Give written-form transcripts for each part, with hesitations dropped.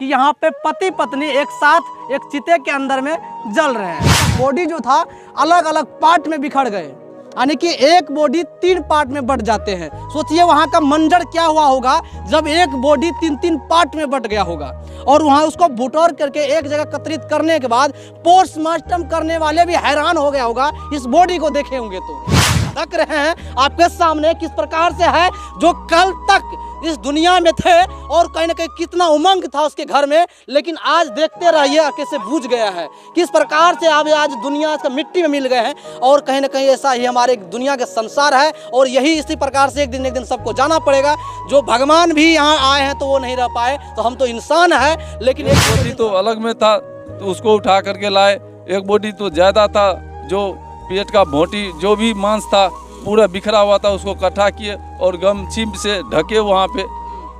कि यहाँ पे पति पत्नी एक साथ एक चिते के अंदर में जल रहे हैं। बॉडी जो था अलग अलग पार्ट में बिखर गए, यानी कि एक बॉडी 3 पार्ट में बट जाते हैं। सोचिए वहाँ का मंजर क्या हुआ होगा जब एक बॉडी 3 पार्ट में बट गया होगा। और वहाँ उसको बुटोर करके एक जगह एकत्रित करने के बाद पोस्टमार्टम करने वाले भी हैरान हो गया होगा, इस बॉडी को देखे होंगे तो। देख रहे हैं आपके सामने किस प्रकार से है, जो कल तक इस दुनिया में थे और कहीं ना कहीं कितना उमंग था उसके घर में, लेकिन आज देखते रहिए कैसे बूझ गया है। किस प्रकार से आज दुनिया का मिट्टी में मिल गए हैं। और कहीं ना कहीं ऐसा ही हमारे दुनिया का संसार है और यही इसी प्रकार से एक दिन सबको जाना पड़ेगा। जो भगवान भी यहाँ आए हैं तो वो नहीं रह पाए, तो हम तो इंसान है। लेकिन एक बॉडी तो अलग में था तो उसको उठा करके लाए, एक बॉडी तो ज़्यादा था, जो पेट का बोटी जो भी मांस था पूरा बिखरा हुआ था, उसको इकट्ठा किए और गमछी से ढके वहाँ पे,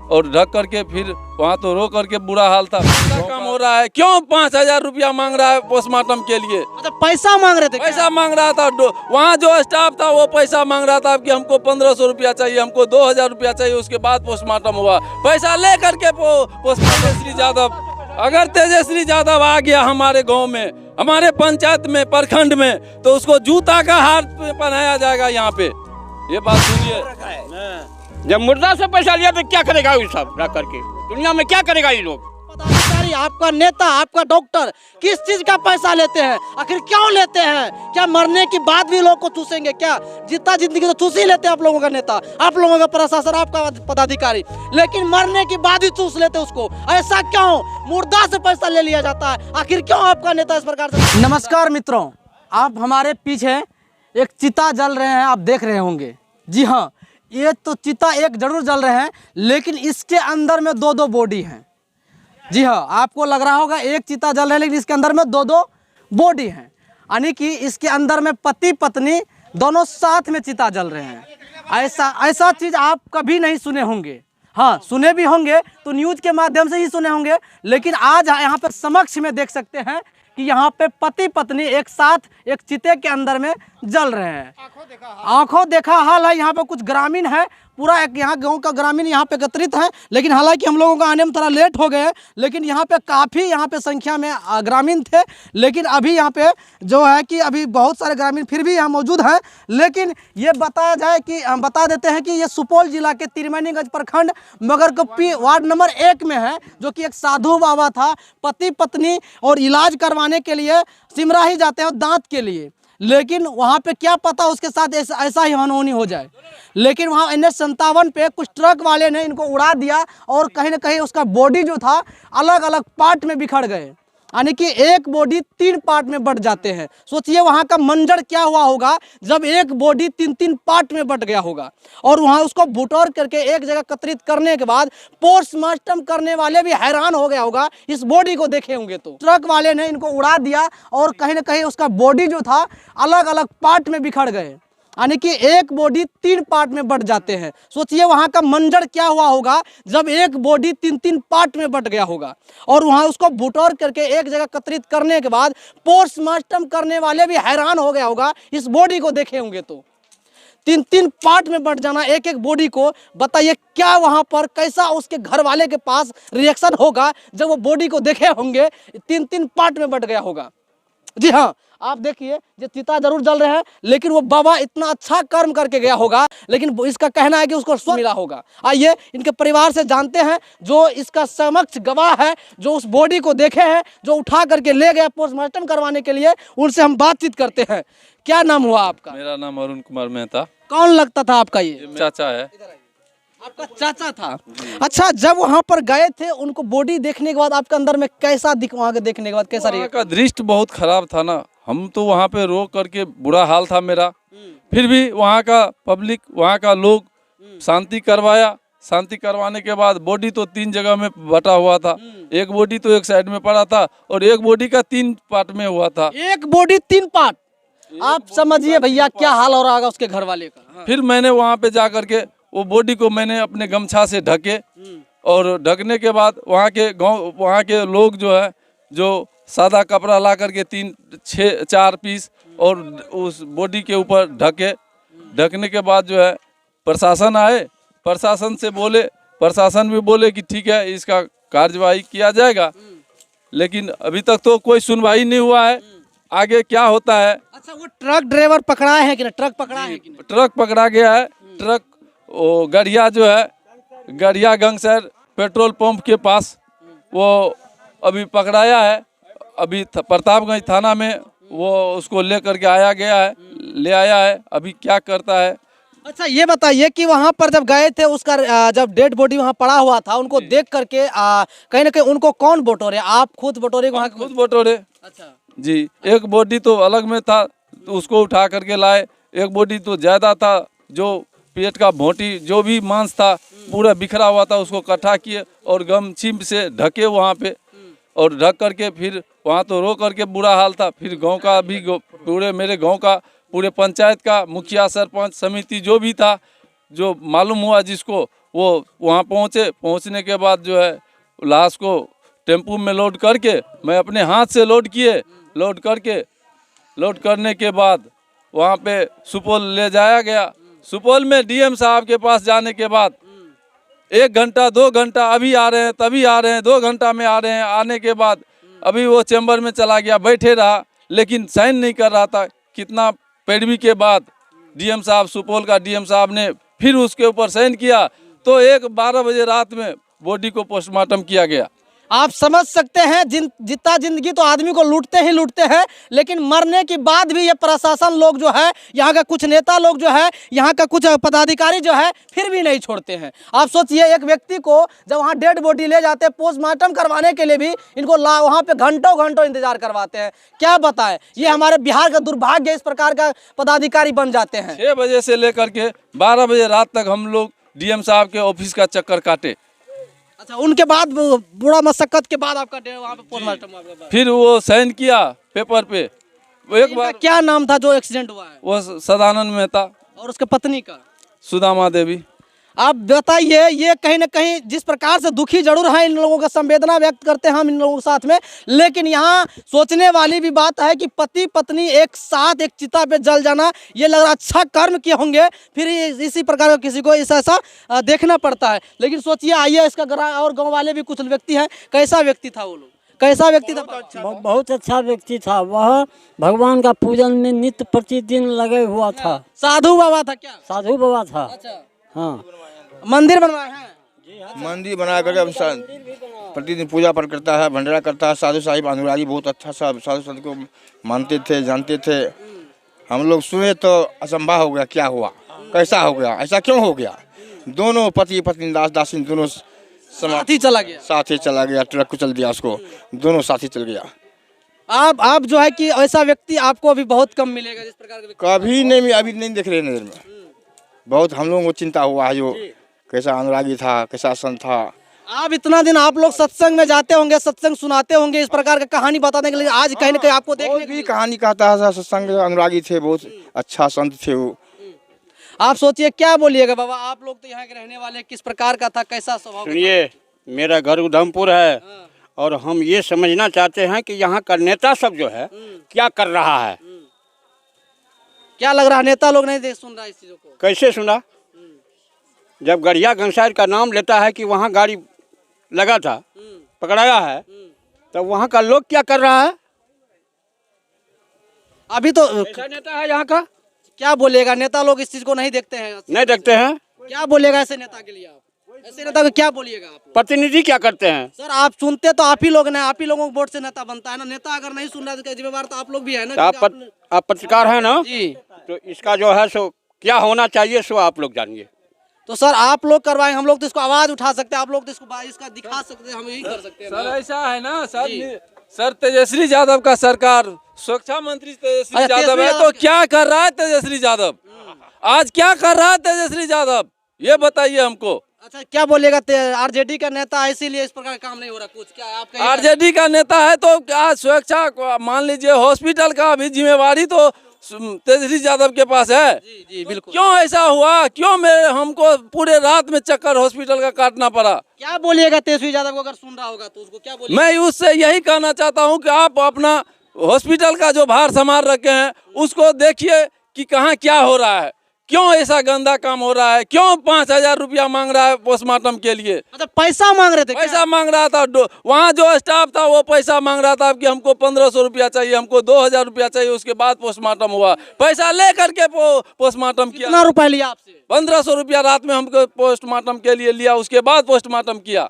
और ढक करके फिर वहाँ तो रो करके बुरा हाल था। काम हो रहा है, क्यों 5000 रुपया मांग रहा है पोस्टमार्टम के लिए? अच्छा पैसा मांग रहे थे? पैसा मांग रहा था, वहाँ जो स्टाफ था वो पैसा मांग रहा था कि हमको 1500 रुपया चाहिए, हमको 2000 रुपया चाहिए, उसके बाद पोस्टमार्टम हुआ। पैसा ले करके पोस्टमार्टम यादव, अगर तेजस्वी यादव आ गया हमारे गांव में, हमारे पंचायत में, प्रखंड में, तो उसको जूता का हार पहनाया जाएगा यहाँ पे। ये बात सुनिए। जब मुर्दा से पैसा लिया तो क्या करेगा ये सब रख करके? दुनिया में क्या करेगा ये लोग? पदाधिकारी, आपका नेता, आपका डॉक्टर किस चीज का पैसा लेते हैं? आखिर क्यों लेते हैं? क्या मरने के बाद भी लोग को चूसेंगे क्या? जितना जिंदगी तो चूस ही लेते हैं आप लोगों का नेता, आप लोगों का प्रशासन, आपका पदाधिकारी, लेकिन मरने के बाद ही चूस लेते उसको। ऐसा क्यों? मुर्दा से पैसा ले लिया जाता है, आखिर क्यों आपका नेता इस प्रकार से? नमस्कार मित्रों, आप हमारे पीछे एक चिता जल रहे हैं, आप देख रहे होंगे। जी हाँ, ये तो चिता एक जरूर जल रहे हैं, लेकिन इसके अंदर में 2 बॉडी हैं। जी हाँ, आपको लग रहा होगा एक चिता जल रहा है, लेकिन इसके अंदर में 2 बॉडी हैं, यानी कि इसके अंदर में पति पत्नी दोनों साथ में चिता जल रहे हैं। ऐसा चीज़ आप कभी नहीं सुने होंगे। हाँ, सुने भी होंगे तो न्यूज़ के माध्यम से ही सुने होंगे, लेकिन आज यहाँ पर समक्ष में देख सकते हैं कि यहाँ पे पति पत्नी एक साथ एक चिते के अंदर में जल रहे हैं। आंखों देखा हाल है। यहाँ पे कुछ ग्रामीण है, पूरा एक यहाँ गांव का ग्रामीण यहाँ पे एकत्रित है, लेकिन हालांकि हम लोगों का आने में थोड़ा लेट हो गए, लेकिन यहाँ पे काफ़ी यहाँ पे संख्या में ग्रामीण थे, लेकिन अभी यहाँ पे जो है कि अभी बहुत सारे ग्रामीण फिर भी यहाँ मौजूद हैं। लेकिन ये बताया जाए कि हम बता देते हैं कि ये सुपौल जिला के त्रिवेणीगंज प्रखंड मगरकुप्पी वार्ड नंबर 1 में है, जो कि एक साधु बाबा था, पति पत्नी और इलाज करवाने के लिए सिमराही जाते हैं दांत के लिए, लेकिन वहाँ पे क्या पता उसके साथ ऐसा ही अनहोनी हो जाए। लेकिन वहाँ NH57 पे कुछ ट्रक वाले ने इनको उड़ा दिया और कहीं ना कहीं उसका बॉडी जो था अलग अलग पार्ट में बिखर गए, यानी कि एक बॉडी 3 पार्ट में बट जाते हैं। सोचिए वहाँ का मंजर क्या हुआ होगा जब एक बॉडी 3 पार्ट में बट गया होगा। और वहाँ उसको बुटोर करके एक जगह एकत्रित करने के बाद पोस्टमार्टम करने वाले भी हैरान हो गया होगा, इस बॉडी को देखे होंगे तो। ट्रक वाले ने इनको उड़ा दिया और कहीं ना कहीं उसका बॉडी जो था अलग अलग पार्ट में बिखर गए, यानी कि एक बॉडी 3 पार्ट में बट जाते हैं। सोचिए वहाँ का मंजर क्या हुआ होगा जब एक बॉडी 3 पार्ट में बट गया होगा। और वहाँ उसको बुटोर करके एक जगह एकत्रित करने के बाद पोस्टमार्टम करने वाले भी हैरान हो गया होगा, इस बॉडी को देखे होंगे तो। 3 पार्ट में बट जाना एक बॉडी को, बताइए क्या वहाँ पर कैसा उसके घर वाले के पास रिएक्शन होगा जब वो बॉडी को देखे होंगे 3 पार्ट में बट गया होगा। जी हाँ, आप देखिए ये चिता जरूर जल रहे हैं, लेकिन वो बाबा इतना अच्छा कर्म करके गया होगा, लेकिन इसका कहना है कि उसको स्वर्ग मिला होगा। आइए इनके परिवार से जानते हैं, जो इसका समक्ष गवाह है, जो उस बॉडी को देखे हैं, जो उठा करके ले गया पोस्टमार्टम करवाने के लिए, उनसे हम बातचीत करते हैं। क्या नाम हुआ आपका? मेरा नाम अरुण कुमार मेहता। कौन लगता था आपका? ये चाचा है। आपका चाचा था? अच्छा, जब वहाँ पर गए थे उनको बॉडी देखने के बाद आपके अंदर में कैसा वहाँ के देखने के बाद कैसा वहाँ का दृश्य बहुत खराब था ना, हम तो वहाँ पे रो करके बुरा हाल था मेरा। फिर भी वहाँ का पब्लिक, वहाँ का लोग शांति करवाया। शांति करवाने के बाद बॉडी तो 3 जगह में बटा हुआ था, एक बॉडी तो एक साइड में पड़ा था और एक बॉडी का 3 पार्ट में हुआ था। एक बॉडी 3 पार्ट, आप समझिए भैया क्या हाल हो रहा होगा उसके घर वाले का। फिर मैंने वहाँ पे जा करके वो बॉडी को मैंने अपने गमछा से ढके, और ढकने के बाद वहाँ के गांव, वहाँ के लोग जो है, जो सादा कपड़ा ला करके 4 पीस और उस बॉडी के ऊपर ढकने के बाद जो है प्रशासन आए, प्रशासन से बोले, प्रशासन भी बोले कि ठीक है इसका कार्यवाही किया जाएगा, लेकिन अभी तक तो कोई सुनवाई नहीं हुआ है। आगे क्या होता है। अच्छा, वो ट्रक ड्राइवर पकड़ा है कि नहीं? ट्रक पकड़ा है कि नहीं? ट्रक पकड़ा गया है। ट्रक वो गढ़िया जो है, गढ़िया गंगसर पेट्रोल पंप के पास वो अभी पकड़ाया है। अभी प्रतापगंज थाना में वो उसको ले करके ले आया है। अभी क्या करता है। अच्छा, ये बताइए कि वहाँ पर जब गए थे, उसका जब डेड बॉडी वहाँ पड़ा हुआ था, उनको देख करके कहीं ना कहीं उनको कौन बटोरे? आप खुद बटोरे वहाँ? खुद बटोरे। अच्छा जी, एक बॉडी तो अलग में था तो उसको उठा करके लाए। एक बॉडी तो ज़्यादा था, जो पेट का भोंटी जो भी मांस था पूरा बिखरा हुआ था, उसको इकट्ठा किए और गमछी से ढके वहाँ पे, और ढक करके फिर वहाँ तो रो करके बुरा हाल था। फिर गांव का भी पूरे मेरे गांव का पूरे पंचायत का मुखिया सरपंच समिति जो भी था, जो मालूम हुआ जिसको, वो वहाँ पहुँचने के बाद जो है लाश को टेम्पू में लोड करके मैं अपने हाथ से लोड करने के बाद वहाँ पे सुपौल ले जाया गया। सुपौल में डीएम साहब के पास जाने के बाद 1 घंटा 2 घंटा अभी आ रहे हैं तभी आ रहे हैं, 2 घंटा में आ रहे हैं। आने के बाद अभी वो चैम्बर में चला गया, बैठे रहा लेकिन साइन नहीं कर रहा था। कितना पैरवी के बाद डीएम साहब, सुपौल का डीएम साहब ने फिर उसके ऊपर साइन किया, तो 12 बजे रात में बॉडी को पोस्टमार्टम किया गया। आप समझ सकते हैं, जितना जिंदगी तो आदमी को लूटते ही लूटते हैं, लेकिन मरने के बाद भी ये प्रशासन लोग जो है, यहाँ का कुछ नेता लोग जो है, यहाँ का कुछ पदाधिकारी जो है, फिर भी नहीं छोड़ते हैं। आप सोचिए, एक व्यक्ति को जब वहाँ डेड बॉडी ले जाते हैं पोस्टमार्टम करवाने के लिए भी इनको वहाँ पे घंटों इंतजार करवाते हैं। क्या बताएं, ये हमारे बिहार का दुर्भाग्य, इस प्रकार का पदाधिकारी बन जाते हैं। 6 बजे से लेकर के 12 बजे रात तक हम लोग डीएम साहब के ऑफिस का चक्कर काटे। अच्छा, उनके बाद बुरा मशक्कत के बाद आपका वहाँ पे पोस्टमार्टम फिर वो साइन किया पेपर पे। वो एक बार क्या नाम था जो एक्सीडेंट हुआ है? वो सदानंद मेहता और उसके पत्नी का? सुदामा देवी। आप बताइए, ये कहीं ना कहीं जिस प्रकार से दुखी जरूर है, इन लोगों का संवेदना व्यक्त करते हैं हम इन लोगों के साथ में, लेकिन यहाँ सोचने वाली भी बात है कि पति पत्नी एक साथ एक चिता पे जल जाना, ये लग रहा अच्छा कर्म किए होंगे, फिर इसी प्रकार का किसी को ऐसा देखना पड़ता है। लेकिन सोचिए, आइए इसका और गाँव वाले भी कुछ व्यक्ति हैं, कैसा व्यक्ति था वो लोग? कैसा व्यक्ति था? बहुत अच्छा व्यक्ति था। वह भगवान का पूजन में नित्य प्रतिदिन लगे हुआ था। साधु बाबा था क्या? साधु बाबा था। अच्छा, हाँ, मंदिर बनवाए हैं? मंदिर बना करके प्रतिदिन पूजा पाठ करता है, भंडारा करता है। साधु साहिब अनुरागी बहुत अच्छा साहब, साधु संत को मानते थे, जानते थे। हम लोग सुने तो असंभव हो गया, क्या हुआ, कैसा हो गया, ऐसा क्यों हो गया। दोनों पति पत्नी दास दासी दोनों साथ ही चला गया। साथ ही चला गया, ट्रक को चल दिया उसको, दोनों साथ ही चल गया। आप जो है कि ऐसा व्यक्ति आपको अभी बहुत कम मिलेगा जिस प्रकार का कभी नहीं, अभी नहीं देख रहे नजर में। बहुत हम लोगों को चिंता हुआ है, जो कैसा अनुरागी था, कैसा संत था। आप इतना दिन आप लोग सत्संग में जाते होंगे, सत्संग सुनाते होंगे, इस प्रकार का कहानी बताने के लिए आज कहीं ना कहीं आपको देखने भी कहानी कहता है, सत्संग अनुरागी थे, बहुत अच्छा संत थे वो। आप सोचिए, क्या बोलिएगा बाबा, आप लोग तो यहाँ के रहने वाले, किस प्रकार का था, कैसा स्वभाव? सुनिए, मेरा घर उधमपुर है और हम ये समझना चाहते हैं कि यहाँ का नेता सब जो है क्या कर रहा है। क्या लग रहा है, नेता लोग नहीं सुन रहा इस चीजों को? कैसे सुना? जब गढ़िया गंगसार का नाम लेता है कि वहाँ गाड़ी लगा था, पकड़ाया है, तो वहाँ का लोग क्या कर रहा है? अभी तो ऐसा नेता है यहाँ का, क्या बोलिएगा, नेता लोग इस चीज को नहीं देखते हैं? नहीं देखते हैं। क्या बोलिएगा ऐसे नेता के लिए आप? ऐसे नेता को क्या बोलिएगा आप? प्रतिनिधि क्या करते हैं? सर, आप सुनते तो आप ही लोग ने, आप ही लोगों को वोट से नेता बनता है ना। नेता अगर नहीं सुन रहा है तो जिम्मेवार तो आप लोग भी है ना। आप पत्रकार हैं ना जी, तो इसका जो है सो क्या होना चाहिए सो आप लोग जानिए। तो सर आप लोग करवाएं, हम लोग तो इसको आवाज उठा सकते हैं, आप लोग तो इसको इसका दिखा सकते हैं, हम यही कर सकते हैं। सर ऐसा है ना सर तेजस्वी यादव का सरकार, सुरक्षा मंत्री तेजस्वी यादव है, तो क्या कर रहा है तेजस्वी यादव? आज क्या कर रहा है तेजस्वी यादव, ये बताइए हमको। अच्छा, क्या बोलेगा, आरजेडी का नेता है इसीलिए इस प्रकार का काम नहीं हो रहा कुछ? क्या आपका आरजेडी का नेता है तो क्या सुरक्षा, मान लीजिए हॉस्पिटल का भी जिम्मेवारी तो तेजस्वी यादव के पास है। जी जी बिल्कुल। क्यों ऐसा हुआ, क्यों हमको पूरे रात में चक्कर हॉस्पिटल का काटना पड़ा? क्या बोलिएगा तेजस्वी यादव को, अगर सुन रहा होगा तो उसको क्या बोलिएगा? मैं उससे यही कहना चाहता हूं कि आप अपना हॉस्पिटल का जो भार संभाल रखे हैं उसको देखिए कि कहाँ क्या हो रहा है, क्यों ऐसा गंदा काम हो रहा है? क्यों 5,000 रुपया मांग रहा है पोस्टमार्टम के लिए? अच्छा पैसा मांग रहे थे क्या? पैसा मांग रहा था। वहाँ जो स्टाफ था वो पैसा मांग रहा था कि हमको 1,500 रुपया चाहिए, हमको 2,000 रुपया चाहिए। उसके बाद पोस्टमार्टम हुआ, पैसा ले करके पोस्टमार्टम किया। कितना रुपए लिया आपसे? 1,500 रुपया रात में हमको पोस्टमार्टम के लिए लिया, उसके बाद पोस्टमार्टम किया।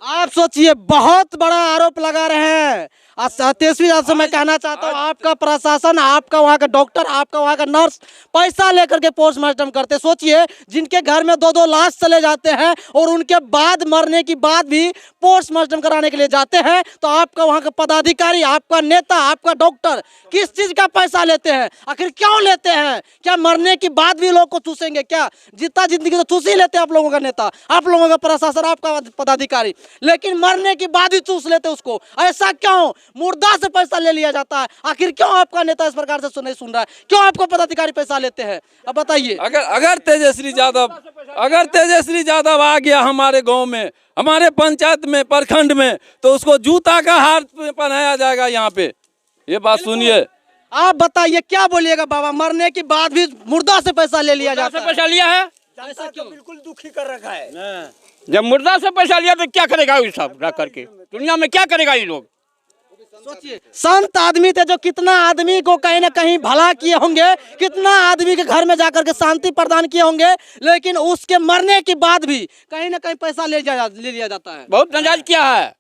आप सोचिए, बहुत बड़ा आरोप लगा रहे हैं। तेजस्वी यादव से मैं कहना चाहता हूँ, आपका प्रशासन, आपका वहाँ का डॉक्टर, आपका वहाँ का नर्स पैसा लेकर के पोस्टमार्टम करते। सोचिए, जिनके घर में 2-2 लाश चले जाते हैं और उनके बाद मरने की बाद भी पोस्टमार्टम कराने के लिए जाते हैं, तो आपका वहाँ का पदाधिकारी, आपका नेता, आपका डॉक्टर किस चीज का पैसा लेते हैं? आखिर क्यों लेते हैं? क्या मरने की बाद भी लोग को चूसेंगे क्या? जितना जिंदगी तो चूस ही लेते हैं आप लोगों का नेता, आप लोगों का प्रशासन, आपका पदाधिकारी, लेकिन मरने की बाद ही चूस लेते उसको। ऐसा क्यों? मुर्दा से पैसा ले लिया जाता है। आखिर क्यों आपका नेता इस प्रकार से नहीं सुन रहा है? क्यों आपको पदाधिकारी पैसा लेते हैं? अब बताइए। अगर तेजस्वी यादव आ गया हमारे गांव में, हमारे पंचायत में, प्रखंड में, तो उसको जूता का हार पहनाया जाएगा यहाँ पे। ये बात सुनिए। आप बताइए, क्या बोलिएगा बाबा? मरने के बाद भी मुर्दा से पैसा ले लिया जाता है। पैसा लिया है, ऐसा क्यों? बिल्कुल दुखी कर रखा है। जब मुर्दा से पैसा लिया तो क्या करेगा ये सब रख करके? दुनिया में क्या करेगा ये लोग? सोचिए, संत आदमी थे जो कितना आदमी को कहीं ना कहीं भला किए होंगे, कितना आदमी के घर में जाकर के शांति प्रदान किए होंगे, लेकिन उसके मरने के बाद भी कहीं ना कहीं पैसा ले लिया जाता है। बहुत नाजायज किया है।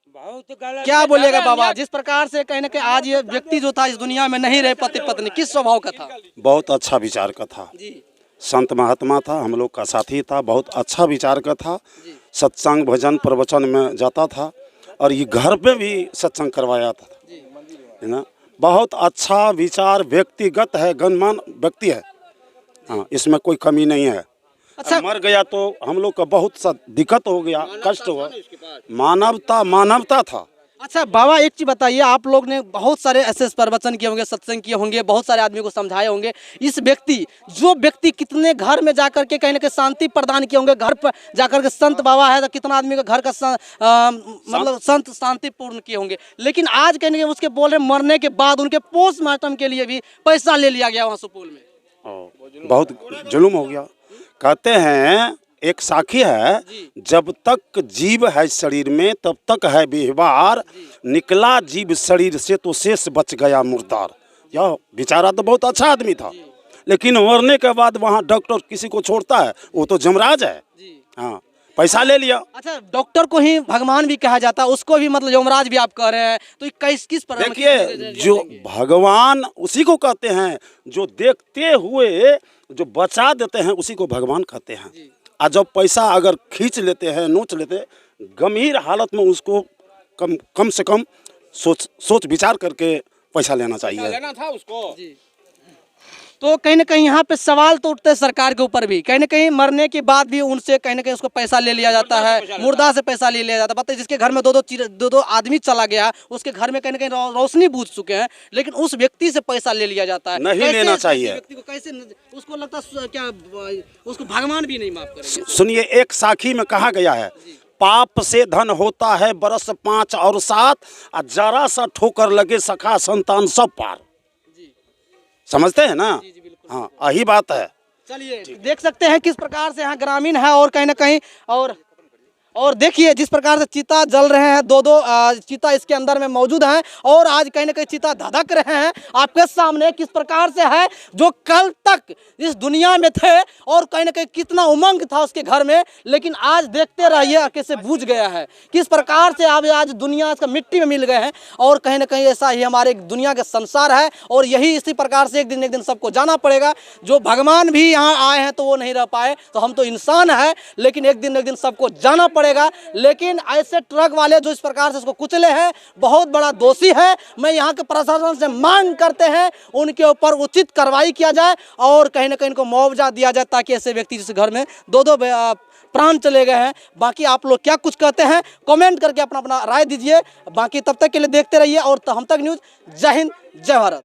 क्या बोलिएगा बाबा? जिस प्रकार से कहीं ना कहीं आज ये व्यक्ति जो था इस दुनिया में नहीं रहे, पति पत्नी, किस स्वभाव का था? बहुत अच्छा विचार का था, संत महात्मा था, हम लोग का साथी था, बहुत अच्छा विचार का था। सत्संग भजन प्रवचन में जाता था और ये घर पे भी सत्संग करवाया था, है ना। बहुत अच्छा विचार, व्यक्तिगत है, गणमान्य व्यक्ति है। हाँ, इसमें कोई कमी नहीं है। अच्छा, मर गया तो हम लोग का बहुत सा दिक्कत हो गया, कष्ट हुआ। मानवता था। अच्छा बाबा, एक चीज बताइए, आप लोग ने बहुत सारे ऐसे प्रवचन किए होंगे, सत्संग किए होंगे, बहुत सारे आदमी को समझाए होंगे। इस व्यक्ति कितने घर में जाकर के कहीं ना कहीं शांति प्रदान किए होंगे, घर पर जाकर के संत बाबा है तो कितना आदमी का घर का मतलब संत शांतिपूर्ण किए होंगे। लेकिन आज कहीं ना कहीं उसके बोल रहे मरने के बाद उनके पोस्टमार्टम के लिए भी पैसा ले लिया गया वहाँ सुपौल में। बहुत जुल्म हो गया। कहते हैं एक साखी है, जब तक जीव है शरीर में तब तक है व्यवहार, निकला जीव शरीर से तो शेष बच गया मुर्दार। यह बेचारा तो बहुत अच्छा आदमी था, लेकिन मरने के बाद वहाँ डॉक्टर किसी को छोड़ता है, वो तो जमराज है। हाँ, पैसा ले लिया। अच्छा, डॉक्टर को ही भगवान भी कहा जाता है, उसको भी मतलब यमराज भी आप कह रहे हैं, तो किस पर? देखिए, जो भगवान उसी को कहते हैं, जो देखते हुए जो बचा देते हैं उसी को भगवान कहते हैं। और जब पैसा अगर खींच लेते हैं, नोच लेते, गंभीर हालत में उसको कम से कम सोच विचार करके पैसा लेना चाहिए। लेना था उसको। तो कहीं ना कहीं यहाँ पे सवाल तो उठते हैं सरकार के ऊपर भी, कहीं ना कहीं मरने के बाद भी उनसे कहीं ना कहीं उसको पैसा ले लिया जाता है, मुर्दा से पैसा ले लिया जाता है। बताइए, जिसके घर में दो आदमी चला गया, उसके घर में कहीं ना कहीं रोशनी बूझ चुके हैं, लेकिन उस व्यक्ति से पैसा ले लिया जाता है। नहीं लेना चाहिए। व्यक्ति को कैसे, उसको लगता है क्या उसको भगवान भी नहीं माफ करेंगे? सुनिए, एक साखी में कहा गया है, पाप से धन होता है बरस 5 और 7, और जरा सा ठोकर लगे सखा संतान सब पार। समझते हैं ना? हाँ, यही बात है। चलिए, देख सकते हैं किस प्रकार से यहाँ ग्रामीण है और कहीं ना कहीं और देखिए जिस प्रकार से चिता जल रहे हैं, दो चिता इसके अंदर में मौजूद हैं और आज कहीं ना कहीं चिता धधक रहे हैं आपके सामने। किस प्रकार से है जो कल तक इस दुनिया में थे और कहीं ना कहीं कितना उमंग था उसके घर में, लेकिन आज देखते रहिए कैसे बूझ गया है। किस प्रकार से आज दुनिया इसका मिट्टी में मिल गए हैं और कहीं ना कहीं ऐसा ही हमारे दुनिया का संसार है और यही इसी प्रकार से एक दिन सबको जाना पड़ेगा। जो भगवान भी यहाँ आए हैं तो वो नहीं रह पाए, तो हम तो इंसान है, लेकिन एक दिन सबको जाना पड़ेगा। लेकिन ऐसे ट्रक वाले जो इस प्रकार से इसको कुचले हैं, बहुत बड़ा दोषी है। मैं यहाँ के प्रशासन से मांग करते हैं उनके ऊपर उचित कार्रवाई किया जाए और कहीं ना कहीं इनको मुआवजा दिया जाए, ताकि ऐसे व्यक्ति जिस घर में दो प्राण चले गए हैं। बाकी आप लोग क्या कुछ कहते हैं कमेंट करके अपना राय दीजिए। बाकी तब तक के लिए देखते रहिए और हम तक न्यूज़। जय हिंद, जय भारत।